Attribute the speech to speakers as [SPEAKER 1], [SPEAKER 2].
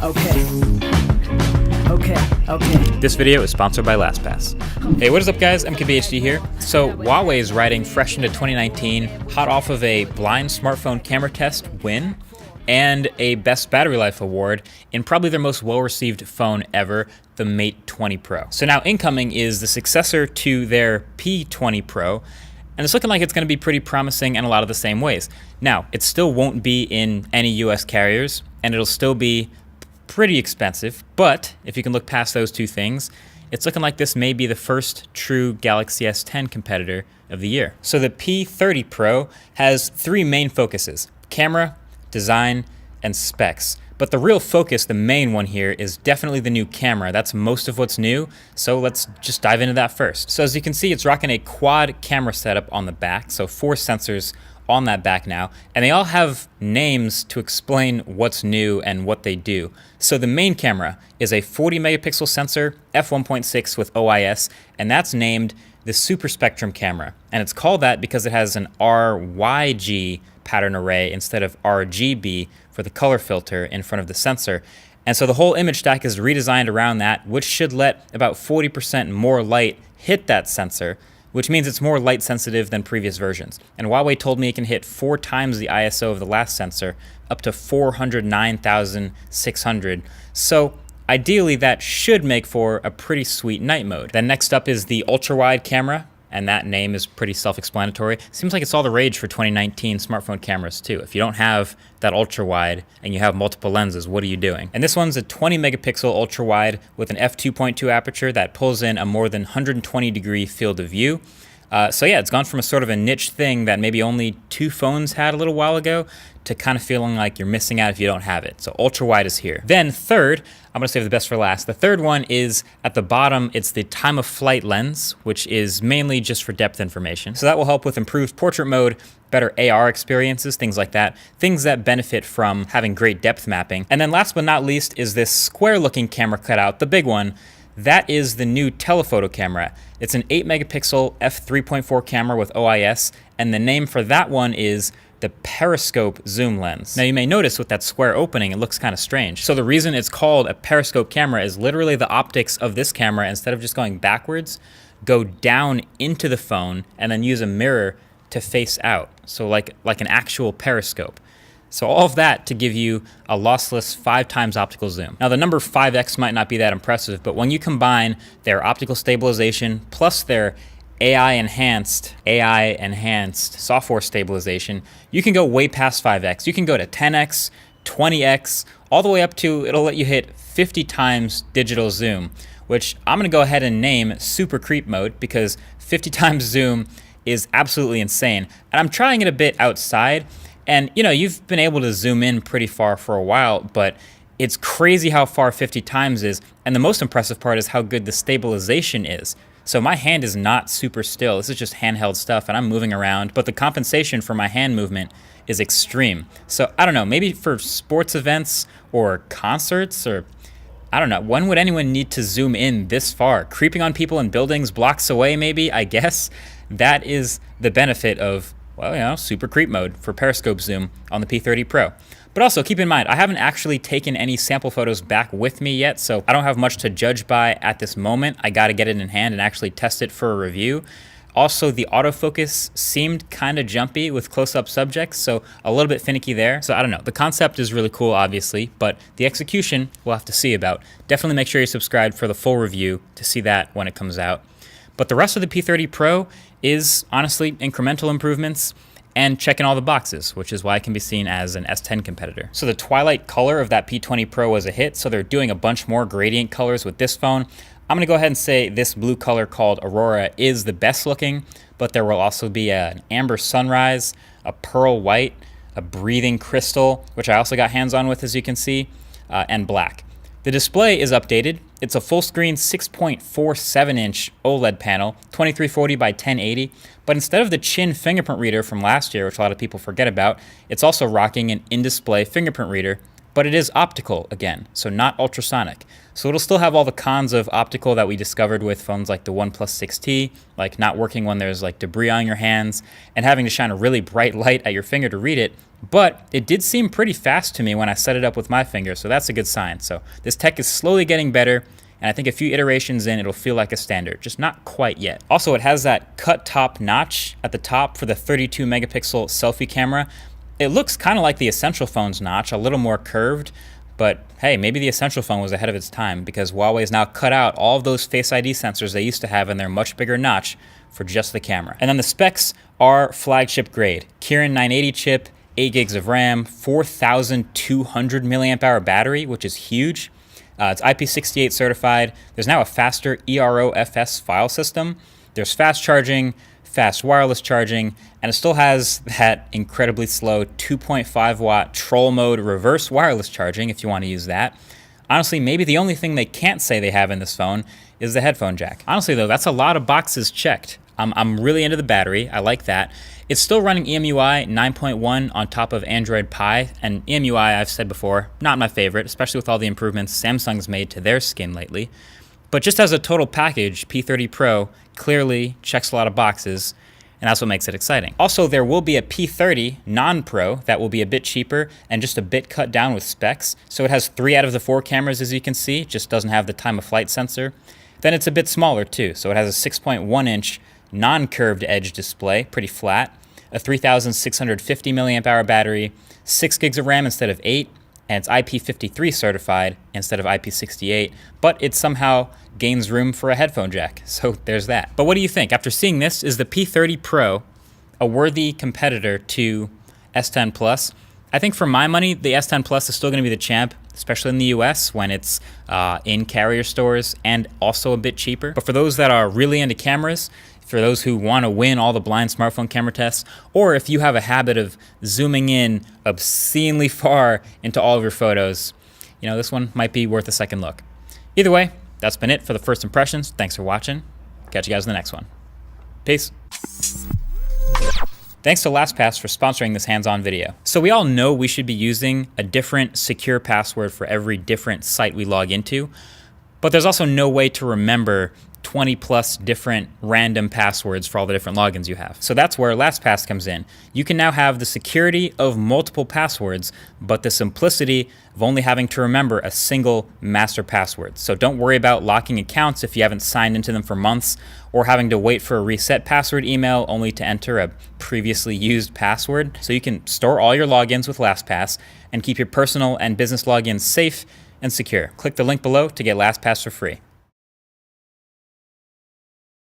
[SPEAKER 1] Okay. This video is sponsored by LastPass. Hey, what is up guys? MKBHD here. So Huawei is riding fresh into 2019, hot off of a blind smartphone camera test win and a Best Battery Life award in probably their most well-received phone ever, the Mate 20 Pro. So now incoming is the successor to their P30 Pro, and it's looking like it's going to be pretty promising in a lot of the same ways. Now, it still won't be in any US carriers, and it'll still be pretty expensive, but if you can look past those two things, it's looking like this may be the first true Galaxy S10 competitor of the year. So the P30 Pro has three main focuses: camera, design, and specs. But the real focus, the main one here, is definitely the new camera. That's most of what's new, so let's just dive into that first. So as you can see, it's rocking a quad camera setup on the back, so 4 sensors on that back now, and they all have names to explain what's new and what they do. So the main camera is a 40 megapixel sensor, f1.6 with OIS, and that's named the superspectrum camera. And it's called that because it has an RYG pattern array instead of RGB for the color filter in front of the sensor. And so the whole image stack is redesigned around that, which should let about 40% more light hit that sensor, which means it's more light sensitive than previous versions. And Huawei told me it can hit 4 times the ISO of the last sensor, up to 409,600. So ideally that should make for a pretty sweet night mode. Then next up is the ultrawide camera, and that name is pretty self-explanatory. Seems like it's all the rage for 2019 smartphone cameras too. If you don't have that ultra-wide and you have multiple lenses, what are you doing? And this one's a 20 megapixel ultra-wide with an f2.2 aperture that pulls in a more than 120 degree field of view. So yeah, it's gone from a sort of a niche thing that maybe only 2 phones had a little while ago to kind of feeling like you're missing out if you don't have it. So ultra-wide is here. Then third, I'm gonna save the best for last. The third one is at the bottom, it's the time of flight lens, which is mainly just for depth information. So that will help with improved portrait mode, better AR experiences, things like that, things that benefit from having great depth mapping. And then last but not least is this square looking camera cutout, the big one. That is the new telephoto camera. It's an 8 megapixel f3.4 camera with OIS, and the name for that one is the periscope zoom lens. Now you may notice with that square opening, it looks kind of strange. So the reason it's called a periscope camera is literally the optics of this camera, instead of just going backwards, go down into the phone and then use a mirror to face out. So like an actual periscope. So all of that to give you a lossless 5 times optical zoom. Now the number 5x might not be that impressive, but when you combine their optical stabilization plus their AI enhanced software stabilization, you can go way past 5x. You can go to 10x, 20x, all the way up to, it'll let you hit 50 times digital zoom, which I'm gonna go ahead and name super creep mode because 50 times zoom is absolutely insane. And I'm trying it a bit outside. And you know, you've been able to zoom in pretty far for a while, but it's crazy how far 50 times is. And the most impressive part is how good the stabilization is. So my hand is not super still. This is just handheld stuff and I'm moving around, but the compensation for my hand movement is extreme. So I don't know, maybe for sports events or concerts, or I don't know, when would anyone need to zoom in this far? Creeping on people in buildings blocks away maybe, I guess. That is the benefit of, well, you know, super creep mode for periscope zoom on the P30 Pro. But also keep in mind, I haven't actually taken any sample photos back with me yet, so I don't have much to judge by at this moment. I gotta get it in hand and actually test it for a review. Also, the autofocus seemed kind of jumpy with close-up subjects, so a little bit finicky there. So I don't know, the concept is really cool, obviously, but the execution we'll have to see about. Definitely make sure you're subscribed for the full review to see that when it comes out. But the rest of the P30 Pro is honestly incremental improvements and checking all the boxes, which is why it can be seen as an S10 competitor. So the twilight color of that P20 Pro was a hit, so they're doing a bunch more gradient colors with this phone. I'm gonna go ahead and say this blue color called Aurora is the best looking, but there will also be an amber sunrise, a pearl white, a breathing crystal, which I also got hands on with, as you can see, and black. The display is updated. It's a full screen 6.47 inch OLED panel, 2340 by 1080, but instead of the chin fingerprint reader from last year, which a lot of people forget about, it's also rocking an in-display fingerprint reader but it is optical again, so not ultrasonic. So it'll still have all the cons of optical that we discovered with phones like the OnePlus 6T, like not working when there's like debris on your hands and having to shine a really bright light at your finger to read it. But it did seem pretty fast to me when I set it up with my finger, so that's a good sign. So this tech is slowly getting better, and I think a few iterations in, it'll feel like a standard, just not quite yet. Also, it has that cut top notch at the top for the 32 megapixel selfie camera. It looks kind of like the Essential phone's notch, a little more curved, but hey, maybe the Essential phone was ahead of its time because Huawei's now cut out all of those Face ID sensors they used to have in their much bigger notch for just the camera. And then the specs are flagship grade. Kirin 980 chip, 8 gigs of RAM, 4,200 milliamp hour battery, which is huge. It's IP68 certified. There's now a faster EROFS file system. There's fast charging, fast wireless charging, and it still has that incredibly slow 2.5 watt troll mode reverse wireless charging if you want to use that. Honestly, maybe the only thing they can't say they have in this phone is the headphone jack. Honestly though, that's a lot of boxes checked. I'm really into the battery. I like that. It's still running EMUI 9.1 on top of Android Pie, and EMUI, I've said before, not my favorite, especially with all the improvements Samsung's made to their skin lately. But just as a total package, P30 Pro clearly checks a lot of boxes, and that's what makes it exciting. Also, there will be a P30 non-Pro that will be a bit cheaper and just a bit cut down with specs. So it has 3 out of the 4 cameras, as you can see, just doesn't have the time of flight sensor. Then it's a bit smaller too, so it has a 6.1 inch non-curved edge display, pretty flat, a 3,650 milliamp hour battery, 6 gigs of RAM instead of 8, and it's IP53 certified instead of IP68, but it somehow gains room for a headphone jack, so there's that. But what do you think? After seeing this, is the P30 Pro a worthy competitor to S10 Plus? I think for my money, the S10 Plus is still going to be the champ, especially in the US when it's in carrier stores and also a bit cheaper. But for those that are really into cameras, for those who want to win all the blind smartphone camera tests, or if you have a habit of zooming in obscenely far into all of your photos, you know, this one might be worth a second look. Either way, that's been it for the first impressions. Thanks for watching. Catch you guys in the next one. Peace. Thanks to LastPass for sponsoring this hands-on video. So we all know we should be using a different secure password for every different site we log into, but there's also no way to remember 20 plus different random passwords for all the different logins you have. So that's where LastPass comes in. You can now have the security of multiple passwords, but the simplicity of only having to remember a single master password. So don't worry about locking accounts if you haven't signed into them for months, or having to wait for a reset password email only to enter a previously used password. So you can store all your logins with LastPass and keep your personal and business logins safe and secure. Click the link below to get LastPass for free.